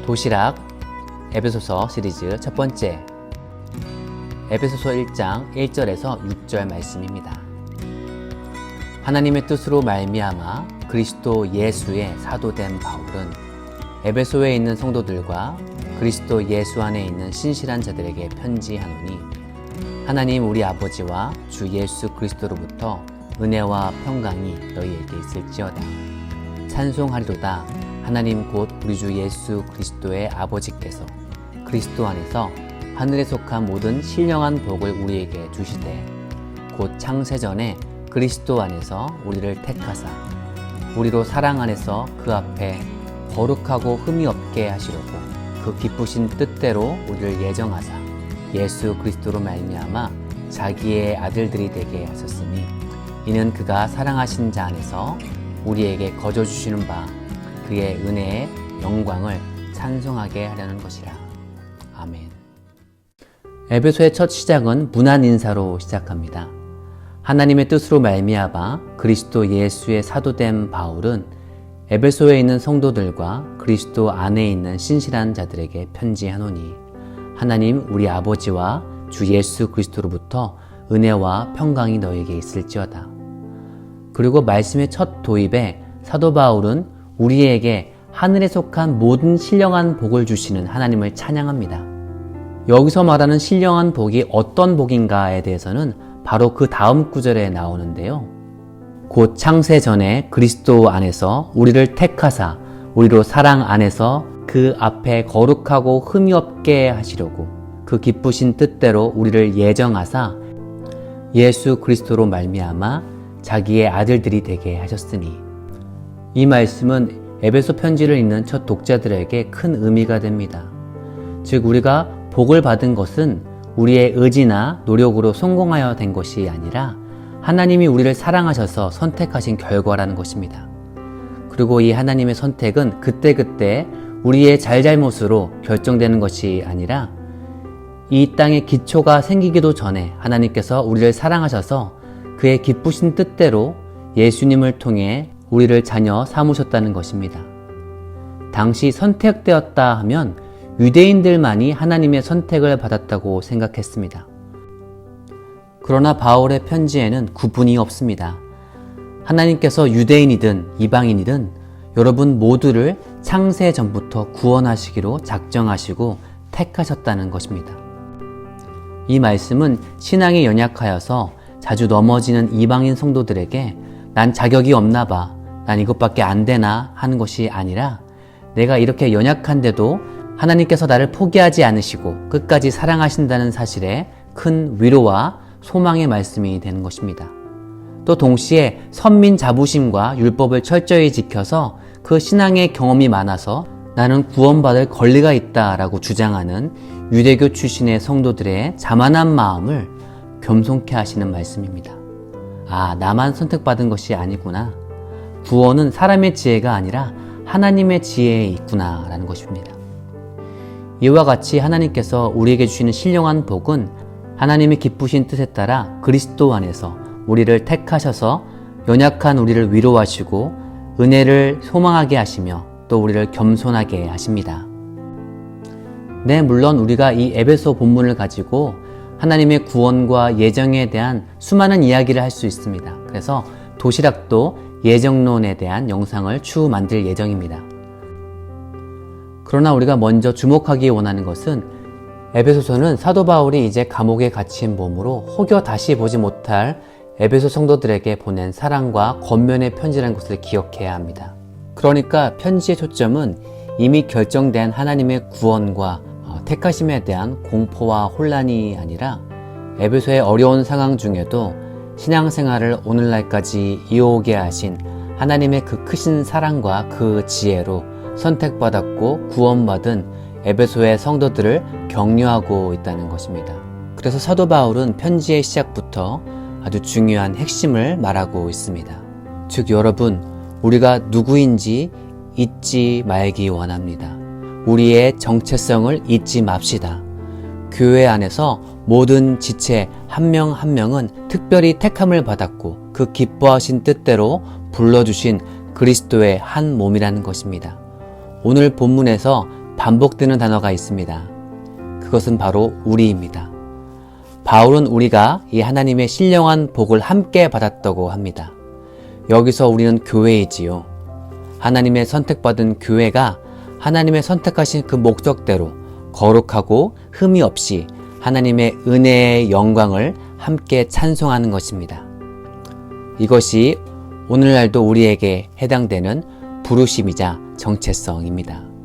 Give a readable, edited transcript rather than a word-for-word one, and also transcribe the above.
도시락 에베소서 시리즈 첫 번째, 에베소서 1장 1절에서 6절 말씀입니다. 하나님의 뜻으로 말미암아 그리스도 예수의 사도된 바울은 에베소에 있는 성도들과 그리스도 예수 안에 있는 신실한 자들에게 편지하노니, 하나님 우리 아버지와 주 예수 그리스도로부터 은혜와 평강이 너희에게 있을지어다. 찬송하리로다. 하나님 곧 우리 주 예수 그리스도의 아버지께서 그리스도 안에서 하늘에 속한 모든 신령한 복을 우리에게 주시되, 곧 창세전에 그리스도 안에서 우리를 택하사 우리로 사랑 안에서 그 앞에 거룩하고 흠이 없게 하시려고 그 기쁘신 뜻대로 우리를 예정하사 예수 그리스도로 말미암아 자기의 아들들이 되게 하셨으니, 이는 그가 사랑하신 자 안에서 우리에게 거저 주시는 바 그의 은혜의 영광을 찬송하게 하려는 것이라. 아멘. 에베소의 첫 시작은 문안 인사로 시작합니다. 하나님의 뜻으로 말미암아 그리스도 예수의 사도된 바울은 에베소에 있는 성도들과 그리스도 안에 있는 신실한 자들에게 편지하노니, 하나님 우리 아버지와 주 예수 그리스도로부터 은혜와 평강이 너에게 있을지어다. 그리고 말씀의 첫 도입에 사도 바울은 우리에게 하늘에 속한 모든 신령한 복을 주시는 하나님을 찬양합니다. 여기서 말하는 신령한 복이 어떤 복인가에 대해서는 바로 그 다음 구절에 나오는데요. 곧 창세 전에 그리스도 안에서 우리를 택하사 우리로 사랑 안에서 그 앞에 거룩하고 흠이 없게 하시려고 그 기쁘신 뜻대로 우리를 예정하사 예수 그리스도로 말미암아 자기의 아들들이 되게 하셨으니, 이 말씀은 에베소 편지를 읽는 첫 독자들에게 큰 의미가 됩니다. 즉, 우리가 복을 받은 것은 우리의 의지나 노력으로 성공하여 된 것이 아니라 하나님이 우리를 사랑하셔서 선택하신 결과라는 것입니다. 그리고 이 하나님의 선택은 그때그때 우리의 잘잘못으로 결정되는 것이 아니라 이 땅의 기초가 생기기도 전에 하나님께서 우리를 사랑하셔서 그의 기쁘신 뜻대로 예수님을 통해 우리를 자녀 삼으셨다는 것입니다. 당시 선택되었다 하면 유대인들만이 하나님의 선택을 받았다고 생각했습니다. 그러나 바울의 편지에는 구분이 없습니다. 하나님께서 유대인이든 이방인이든 여러분 모두를 창세 전부터 구원하시기로 작정하시고 택하셨다는 것입니다. 이 말씀은 신앙이 연약하여서 자주 넘어지는 이방인 성도들에게 난 자격이 없나 봐, 난 이것밖에 안 되나 하는 것이 아니라, 내가 이렇게 연약한데도 하나님께서 나를 포기하지 않으시고 끝까지 사랑하신다는 사실에 큰 위로와 소망의 말씀이 되는 것입니다. 또 동시에 선민 자부심과 율법을 철저히 지켜서 그 신앙의 경험이 많아서 나는 구원받을 권리가 있다라고 주장하는 유대교 출신의 성도들의 자만한 마음을 겸손케 하시는 말씀입니다. 아, 나만 선택받은 것이 아니구나. 구원은 사람의 지혜가 아니라 하나님의 지혜에 있구나 라는 것입니다. 이와 같이 하나님께서 우리에게 주시는 신령한 복은 하나님의 기쁘신 뜻에 따라 그리스도 안에서 우리를 택하셔서 연약한 우리를 위로하시고 은혜를 소망하게 하시며 또 우리를 겸손하게 하십니다. 네, 물론 우리가 이 에베소 본문을 가지고 하나님의 구원과 예정에 대한 수많은 이야기를 할 수 있습니다. 그래서 도시락도 예정론에 대한 영상을 추후 만들 예정입니다. 그러나 우리가 먼저 주목하기 원하는 것은 에베소서는 사도 바울이 이제 감옥에 갇힌 몸으로 혹여 다시 보지 못할 에베소 성도들에게 보낸 사랑과 권면의 편지라는 것을 기억해야 합니다. 그러니까 편지의 초점은 이미 결정된 하나님의 구원과 택하심에 대한 공포와 혼란이 아니라 에베소의 어려운 상황 중에도 신앙생활을 오늘날까지 이어오게 하신 하나님의 그 크신 사랑과 그 지혜로 선택받았고 구원받은 에베소의 성도들을 격려하고 있다는 것입니다. 그래서 사도 바울은 편지의 시작부터 아주 중요한 핵심을 말하고 있습니다. 즉, 여러분, 우리가 누구인지 잊지 말기 원합니다. 우리의 정체성을 잊지 맙시다. 교회 안에서 모든 지체 한 명 한 명은 특별히 택함을 받았고 그 기뻐하신 뜻대로 불러주신 그리스도의 한 몸이라는 것입니다. 오늘 본문에서 반복되는 단어가 있습니다. 그것은 바로 우리입니다. 바울은 우리가 이 하나님의 신령한 복을 함께 받았다고 합니다. 여기서 우리는 교회이지요. 하나님의 선택받은 교회가 하나님의 선택하신 그 목적대로 거룩하고 흠이 없이 하나님의 은혜의 영광을 함께 찬송하는 것입니다. 이것이 오늘날도 우리에게 해당되는 부르심이자 정체성입니다.